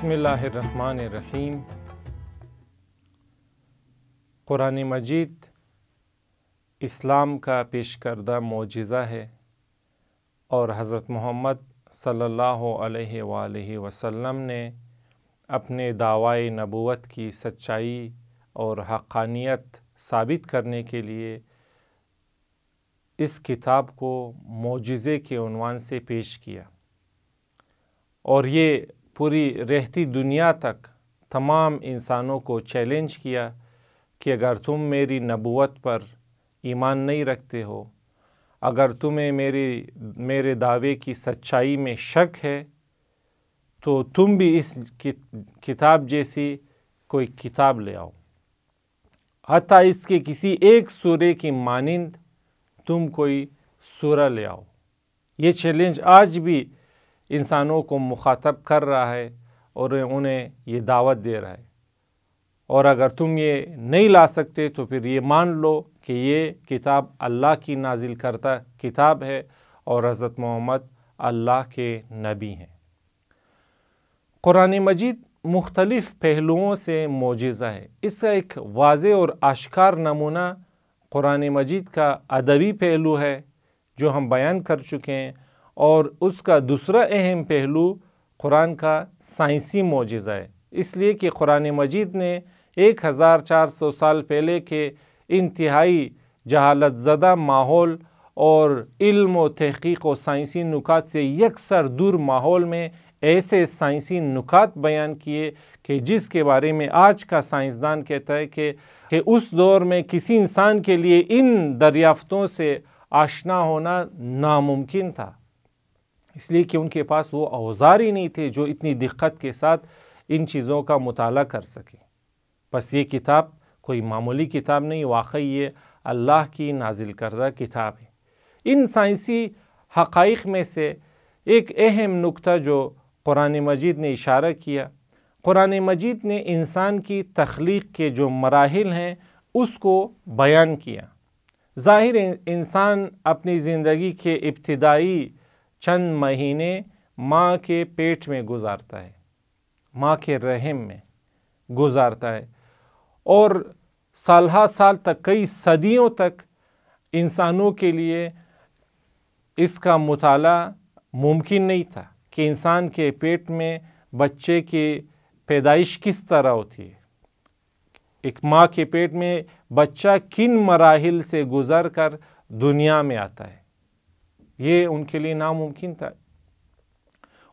بسم اللہ الرحمن الرحیم۔ قرآن مجید اسلام کا پیش کردہ معجزہ ہے اور حضرت محمد صلی اللہ علیہ وآلہ وسلم نے اپنے دعوی نبوت کی سچائی اور حقانیت ثابت کرنے کے لیے اس کتاب کو معجزے کے عنوان سے پیش کیا، اور یہ پوری رہتی دنیا تک تمام انسانوں کو چیلنج کیا کہ اگر تم میری نبوت پر ایمان نہیں رکھتے ہو، اگر تمہیں میرے دعوے کی سچائی میں شک ہے، تو تم بھی اس کتاب جیسی کوئی کتاب لے آؤ، حتیٰ اس کے کسی ایک سورے کی مانند تم کوئی سورہ لے آؤ۔ یہ چیلنج آج بھی انسانوں کو مخاطب کر رہا ہے اور انہیں یہ دعوت دے رہا ہے، اور اگر تم یہ نہیں لا سکتے تو پھر یہ مان لو کہ یہ کتاب اللہ کی نازل کردہ کتاب ہے اور حضرت محمد اللہ کے نبی ہیں۔ قرآن مجید مختلف پہلوؤں سے معجزہ ہے۔ اس کا ایک واضح اور آشکار نمونہ قرآن مجید کا ادبی پہلو ہے جو ہم بیان کر چکے ہیں، اور اس کا دوسرا اہم پہلو قرآن کا سائنسی معجزہ ہے، اس لیے کہ قرآن مجید نے 1400 سال پہلے کے انتہائی جہالت زدہ ماحول اور علم و تحقیق و سائنسی نکات سے یکسر دور ماحول میں ایسے سائنسی نکات بیان کیے کہ جس کے بارے میں آج کا سائنسدان کہتا ہے کہ اس دور میں کسی انسان کے لیے ان دریافتوں سے آشنا ہونا ناممکن تھا، اس لیے کہ ان کے پاس وہ اوزار ہی نہیں تھے جو اتنی دقت کے ساتھ ان چیزوں کا مطالعہ کر سکیں۔ بس یہ کتاب کوئی معمولی کتاب نہیں، واقعی یہ اللہ کی نازل کردہ کتاب ہے۔ ان سائنسی حقائق میں سے ایک اہم نقطہ جو قرآن مجید نے اشارہ کیا، قرآن مجید نے انسان کی تخلیق کے جو مراحل ہیں اس کو بیان کیا۔ ظاہر انسان اپنی زندگی کے ابتدائی چند مہینے ماں کے پیٹ میں گزارتا ہے، ماں کے رحم میں گزارتا ہے، اور سالہ سال تک، کئی صدیوں تک انسانوں کے لیے اس کا مطالعہ ممکن نہیں تھا کہ انسان کے پیٹ میں بچے کی پیدائش کس طرح ہوتی ہے، ایک ماں کے پیٹ میں بچہ کن مراحل سے گزر کر دنیا میں آتا ہے، یہ ان کے لیے ناممکن تھا،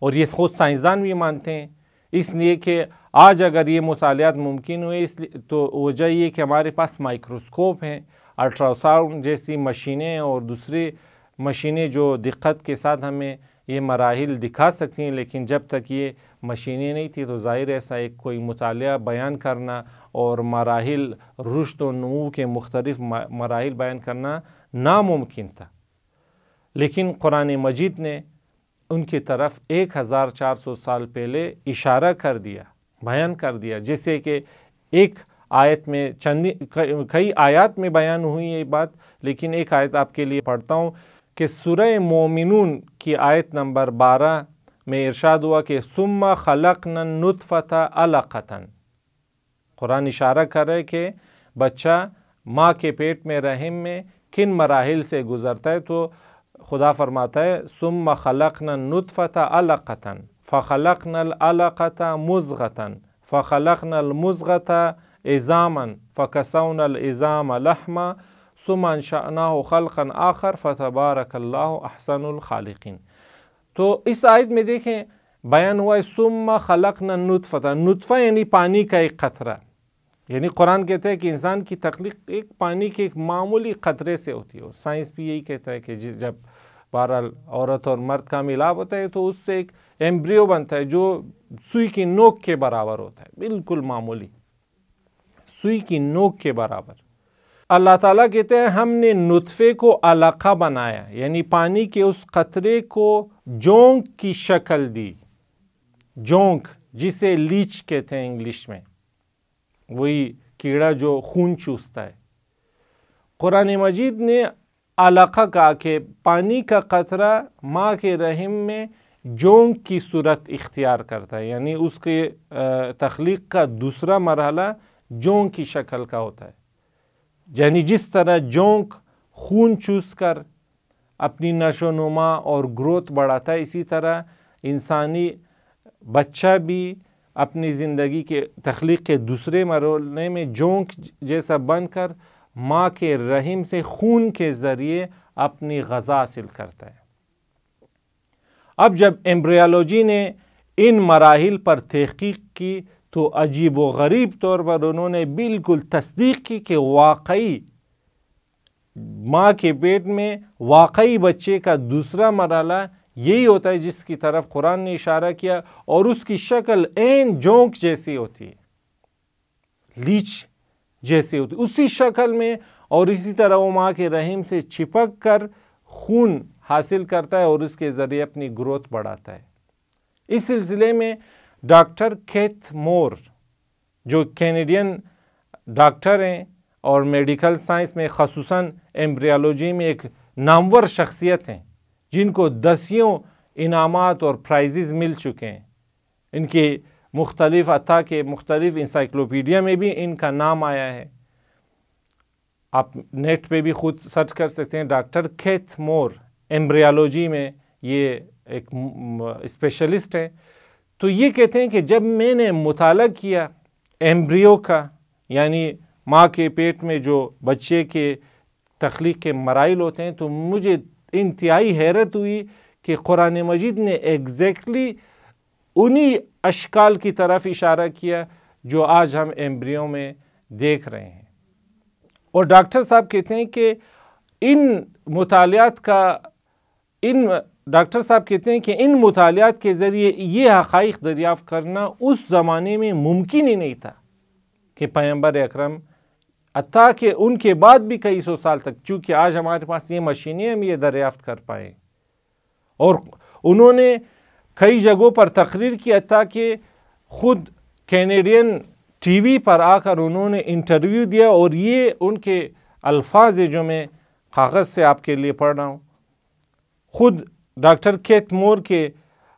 اور یہ خود سائنسدان بھی مانتے ہیں۔ اس لیے کہ آج اگر یہ مطالعات ممکن ہوئے تو وجہ یہ کہ ہمارے پاس مائکروسکوپ ہیں، الٹرا ساؤنڈ جیسی مشینیں اور دوسری مشینیں جو دقت کے ساتھ ہمیں یہ مراحل دکھا سکتی ہیں، لیکن جب تک یہ مشینیں نہیں تھی تو ظاہر ایسا ایک کوئی مطالعہ بیان کرنا اور مراحل رشد و نمو کے مختلف مراحل بیان کرنا ناممکن تھا۔ لیکن قرآن مجید نے ان کی طرف 1400 سال پہلے اشارہ کر دیا، بیان کر دیا، جیسے کہ ایک آیت میں کئی آیات میں بیان ہوئی یہ بات، لیکن ایک آیت آپ کے لیے پڑھتا ہوں کہ سورہ مومنون کی آیت نمبر 12 میں ارشاد ہوا کہ ثم خلقنا النطفة علقة۔ قرآن اشارہ کر رہے کہ بچہ ماں کے پیٹ میں رحم میں کن مراحل سے گزرتا ہے، تو خدا فرماتا ہے ثم خلقنا النطفة علقة فخلقنا العلقة مضغة فخلقنا المضغة عظاما فكسونا العظام لحما ثم انشأناه خلقا آخر فتبارک اللہ احسن الخالقین۔ تو اس آیت میں دیکھیں بیان ہوا ہے ثم خلقنا النطفة، نطفہ یعنی پانی کا ایک قطرہ، یعنی قرآن کہتا ہے کہ انسان کی تخلیق ایک پانی کے ایک معمولی قطرے سے ہوتی ہے۔ سائنس بھی یہی کہتا ہے کہ جب بہرحال عورت اور مرد کا ملاپ ہوتا ہے تو اس سے ایک ایمبریو بنتا ہے جو سوئی کی نوک کے برابر ہوتا ہے، بالکل معمولی سوئی کی نوک کے برابر۔ اللہ تعالیٰ کہتے ہیں ہم نے نطفے کو علقہ بنایا، یعنی پانی کے اس قطرے کو جونک کی شکل دی، جونک جسے لیچ کہتے ہیں انگلش میں، وہی کیڑا جو خون چوستا ہے۔ قرآن مجید نے علقہ کہا کہ پانی کا قطرہ ماں کے رحم میں جونک کی صورت اختیار کرتا ہے، یعنی اس کے تخلیق کا دوسرا مرحلہ جونک کی شکل کا ہوتا ہے. یعنی جس طرح جونک خون چوس کر اپنی نشو و نما اور گروتھ بڑھاتا ہے، اسی طرح انسانی بچہ بھی اپنی زندگی کے تخلیق کے دوسرے مرحلے میں جونک جیسا بن کر ماں کے رحم سے خون کے ذریعے اپنی غذا حاصل کرتا ہے. اب جب ایمبریالوجی نے ان مراحل پر تحقیق کی تو عجیب و غریب طور پر انہوں نے بالکل تصدیق کی کہ واقعی ماں کے پیٹ میں واقعی بچے کا دوسرا مرحلہ یہی ہوتا ہے جس کی طرف قرآن نے اشارہ کیا، اور اس کی شکل عین جونک جیسی ہوتی ہے، لیچ جیسی ہوتی ہے اسی شکل میں، اور اسی طرح وہ ماں کے رحم سے چپک کر خون حاصل کرتا ہے اور اس کے ذریعے اپنی گروتھ بڑھاتا ہے. اس سلسلے میں ڈاکٹر کیتھ مور جو کینیڈین ڈاکٹر ہیں اور میڈیکل سائنس میں خصوصاً ایمبریالوجی میں ایک نامور شخصیت ہیں، جن کو دسیوں انعامات اور پرائزز مل چکے ہیں. ان کے مختلف حتیٰ کہ مختلف انسائکلوپیڈیا میں بھی ان کا نام آیا ہے. آپ نیٹ پہ بھی خود سرچ کر سکتے ہیں. ڈاکٹر کیتھ مور ایمبریالوجی میں یہ ایک اسپیشلسٹ ہے. تو یہ کہتے ہیں کہ جب میں نے مطالعہ کیا ایمبریو کا، یعنی ماں کے پیٹ میں جو بچے کے تخلیق کے مراحل ہوتے ہیں، تو مجھے انتہائی حیرت ہوئی کہ قرآن مجید نے ایگزیکٹلی انہی اشکال کی طرف اشارہ کیا جو آج ہم ایمبریو میں دیکھ رہے ہیں. اور ڈاکٹر صاحب کہتے ہیں کہ ان مطالعات کے ذریعے یہ حقائق دریافت کرنا اس زمانے میں ممکن ہی نہیں تھا کہ پیغمبر اکرم حتیٰ کہ ان کے بعد بھی کئی سو سال تک، چونکہ آج ہمارے پاس یہ مشینیں ہم یہ دریافت کر پائیں. اور انہوں نے کئی جگہوں پر تقریر کی، حتیٰ کہ خود کینیڈین ٹی وی پر آ کر انہوں نے انٹرویو دیا، اور یہ ان کے الفاظ جو میں کاغذ سے آپ کے لیے پڑھ رہا ہوں. خود ڈاکٹر کیتھ مور کے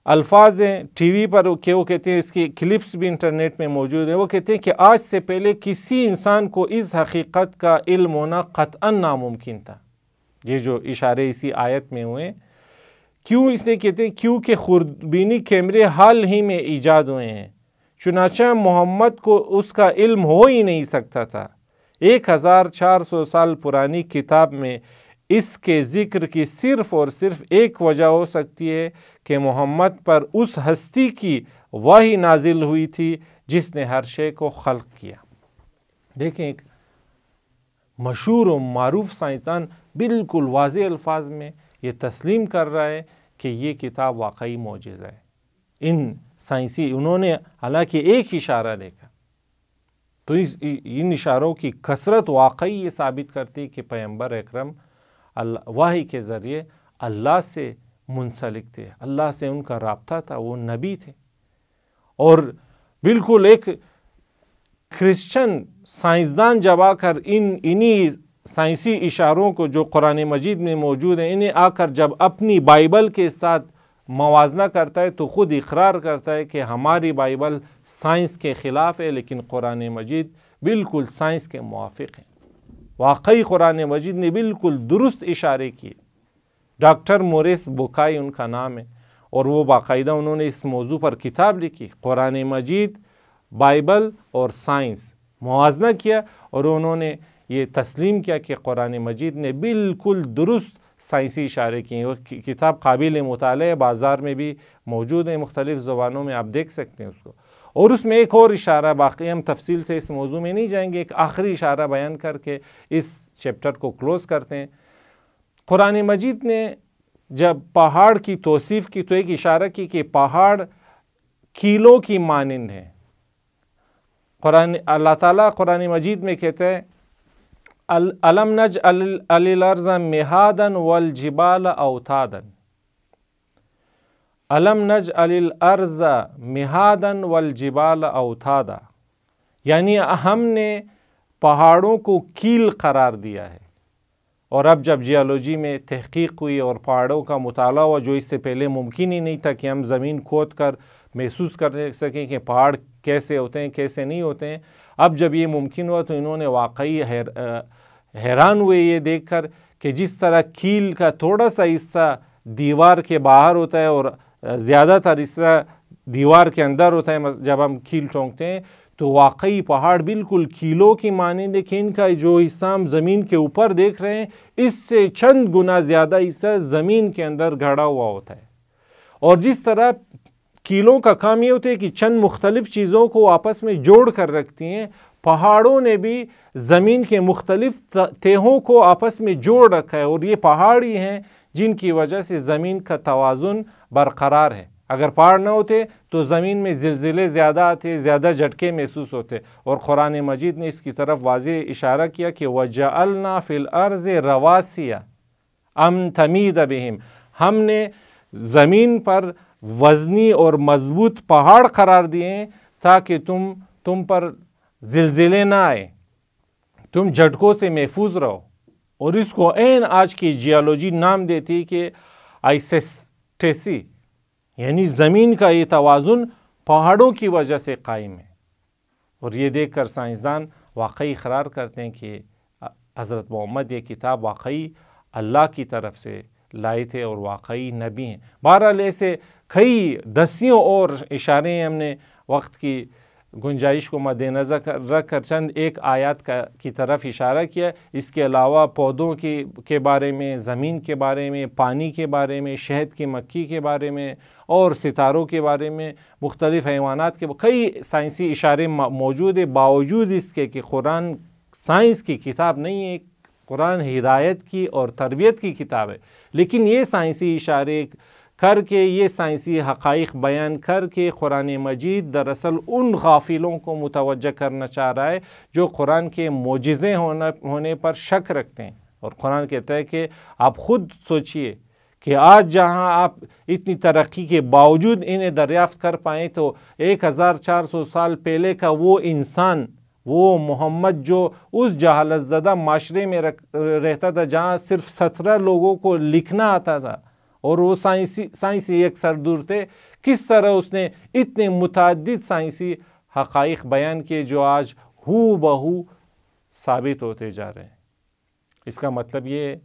الفاظ ہیں ٹی وی پر کہ وہ کہتے ہیں، اس کی کلپس بھی انٹرنیٹ میں موجود ہیں. وہ کہتے ہیں کہ آج سے پہلے کسی انسان کو اس حقیقت کا علم ہونا قطعاً ناممکن تھا. یہ جو اشارے اسی آیت میں ہوئے. کیوں؟ اس لیے کہتے ہیں کیونکہ خوردبینی کیمرے حال ہی میں ایجاد ہوئے ہیں، چنانچہ محمد کو اس کا علم ہو ہی نہیں سکتا تھا. 1400 سال پرانی کتاب میں اس کے ذکر کی صرف اور صرف ایک وجہ ہو سکتی ہے کہ محمد پر اس ہستی کی وحی نازل ہوئی تھی جس نے ہر شے کو خلق کیا. دیکھیں، ایک مشہور و معروف سائنسدان بالکل واضح الفاظ میں یہ تسلیم کر رہا ہے کہ یہ کتاب واقعی معجزہ ہے. انہوں نے حالانکہ ایک اشارہ دیکھا، تو ان اشاروں کی کثرت واقعی یہ ثابت کرتی کہ پیغمبر اکرم وحی کے ذریعے اللہ سے منسلک تھے، اللہ سے ان کا رابطہ تھا، وہ نبی تھے. اور بالکل ایک کرسچن سائنسدان جب آ کر انہی سائنسی اشاروں کو جو قرآن مجید میں موجود ہیں، انہیں آ کر جب اپنی بائبل کے ساتھ موازنہ کرتا ہے تو خود اقرار کرتا ہے کہ ہماری بائبل سائنس کے خلاف ہے، لیکن قرآن مجید بالکل سائنس کے موافق ہے. واقعی قرآن مجید نے بالکل درست اشارے کیے. ڈاکٹر موریس بوکائی ان کا نام ہے، اور وہ باقاعدہ انہوں نے اس موضوع پر کتاب لکھی، قرآن مجید، بائبل اور سائنس موازنہ کیا، اور انہوں نے یہ تسلیم کیا کہ قرآن مجید نے بالکل درست سائنسی اشارے کیے. وہ کتاب قابل مطالعہ ہے، بازار میں بھی موجود ہے، مختلف زبانوں میں آپ دیکھ سکتے ہیں اس کو. اور اس میں ایک اور اشارہ، باقی ہم تفصیل سے اس موضوع میں نہیں جائیں گے، ایک آخری اشارہ بیان کر کے اس چیپٹر کو کلوز کرتے ہیں. قرآن مجید نے جب پہاڑ کی توصیف کی تو ایک اشارہ کی کہ پہاڑ کیلوں کی مانند ہیں. اللہ تعالیٰ قرآن مجید میں کہتے ہیں الم نجعل الارض مہادا والجبال اوتادا، الم نجعل الارض مہادا والجبال اوتادا، یعنی ہم نے پہاڑوں کو کیل قرار دیا ہے اور اب جب جیولوجی میں تحقیق ہوئی اور پہاڑوں کا مطالعہ ہوا جو اس سے پہلے ممکن ہی نہیں تھا کہ ہم زمین کھود کر محسوس کر سکیں کہ پہاڑ کیسے ہوتے ہیں کیسے نہیں ہوتے ہیں، اب جب یہ ممکن ہوا تو انہوں نے واقعی حیران ہوئے یہ دیکھ کر کہ جس طرح کیل کا تھوڑا سا حصہ دیوار کے باہر ہوتا ہے اور زیادہ تر حصہ دیوار کے اندر ہوتا ہے جب ہم کیل ٹھونکتے ہیں، تو واقعی پہاڑ بالکل کیلوں کی مانند ہے کہ ان کا جو حصہ ہم زمین کے اوپر دیکھ رہے ہیں اس سے چند گنا زیادہ حصہ زمین کے اندر گھڑا ہوا ہوتا ہے۔ اور جس طرح کیلوں کا کام یہ ہوتا ہے کہ چند مختلف چیزوں کو آپس میں جوڑ کر رکھتی ہیں، پہاڑوں نے بھی زمین کے مختلف تہوں کو آپس میں جوڑ رکھا ہے، اور یہ پہاڑ ہی ہیں جن کی وجہ سے زمین کا توازن برقرار ہے۔ اگر پہاڑ نہ ہوتے تو زمین میں زلزلے زیادہ آتے، زیادہ جھٹکے محسوس ہوتے، اور قرآن مجید نے اس کی طرف واضح اشارہ کیا کہ وَجَعَلْنَا فِي الْأَرْضِ رَوَاسِيَ أَن تَمِيدَ بِهِمْ، ہم نے زمین پر وزنی اور مضبوط پہاڑ قرار دیے ہیں تاکہ تم پر زلزلے نہ آئے، تم جھٹکوں سے محفوظ رہو۔ اور اس کو آج کی جیولوجی نام دیتی کہ آئسسٹیسی، یعنی زمین کا یہ توازن پہاڑوں کی وجہ سے قائم ہے۔ اور یہ دیکھ کر سائنسدان واقعی اقرار کرتے ہیں کہ حضرت محمد یہ کتاب واقعی اللہ کی طرف سے لائے تھے اور واقعی نبی ہیں۔ بہرحال ایسے کئی دسیوں اور اشارے ہم نے وقت کی گنجائش کو مد نظر رکھ کر چند ایک آیات کی طرف اشارہ کیا۔ اس کے علاوہ پودوں کے بارے میں، زمین کے بارے میں، پانی کے بارے میں، شہد کی مکھی کے بارے میں اور ستاروں کے بارے میں، مختلف حیوانات کے کئی سائنسی اشارے موجود ہیں، باوجود اس کے کہ قرآن سائنس کی کتاب نہیں ہے، قرآن ہدایت کی اور تربیت کی کتاب ہے، لیکن یہ سائنسی اشارے کر کے، یہ سائنسی حقائق بیان کر کے قرآن مجید دراصل ان غافلوں کو متوجہ کرنا چاہ رہا ہے جو قرآن کے معجزے ہونے پر شک رکھتے ہیں۔ اور قرآن کہتا ہے کہ آپ خود سوچئے کہ آج جہاں آپ اتنی ترقی کے باوجود انہیں دریافت کر پائیں تو 1400 سال پہلے کا وہ انسان، وہ محمد جو اس جہالت زدہ معاشرے میں رہتا تھا جہاں صرف 17 لوگوں کو لکھنا آتا تھا اور وہ سائنسی ایک سردور تھے، کس طرح اس نے اتنے متعدد سائنسی حقائق بیان کیے جو آج ہو بہو ثابت ہوتے جا رہے ہیں۔ اس کا مطلب یہ ہے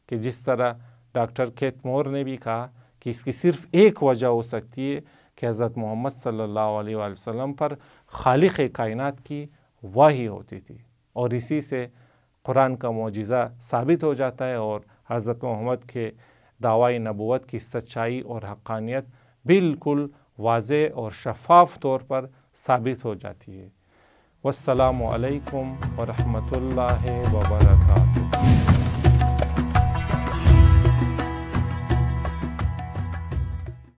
کہ جس طرح ڈاکٹر کیتھ مور نے بھی کہا کہ اس کی صرف ایک وجہ ہو سکتی ہے کہ حضرت محمد صلی اللہ علیہ وآلہ وسلم پر خالق کائنات کی وحی ہوتی تھی، اور اسی سے قرآن کا معجزہ ثابت ہو جاتا ہے اور حضرت محمد کے دعوی نبوت کی سچائی اور حقانیت بالکل واضح اور شفاف طور پر ثابت ہو جاتی ہے۔ والسلام علیکم ورحمۃ اللہ وبرکاتہ۔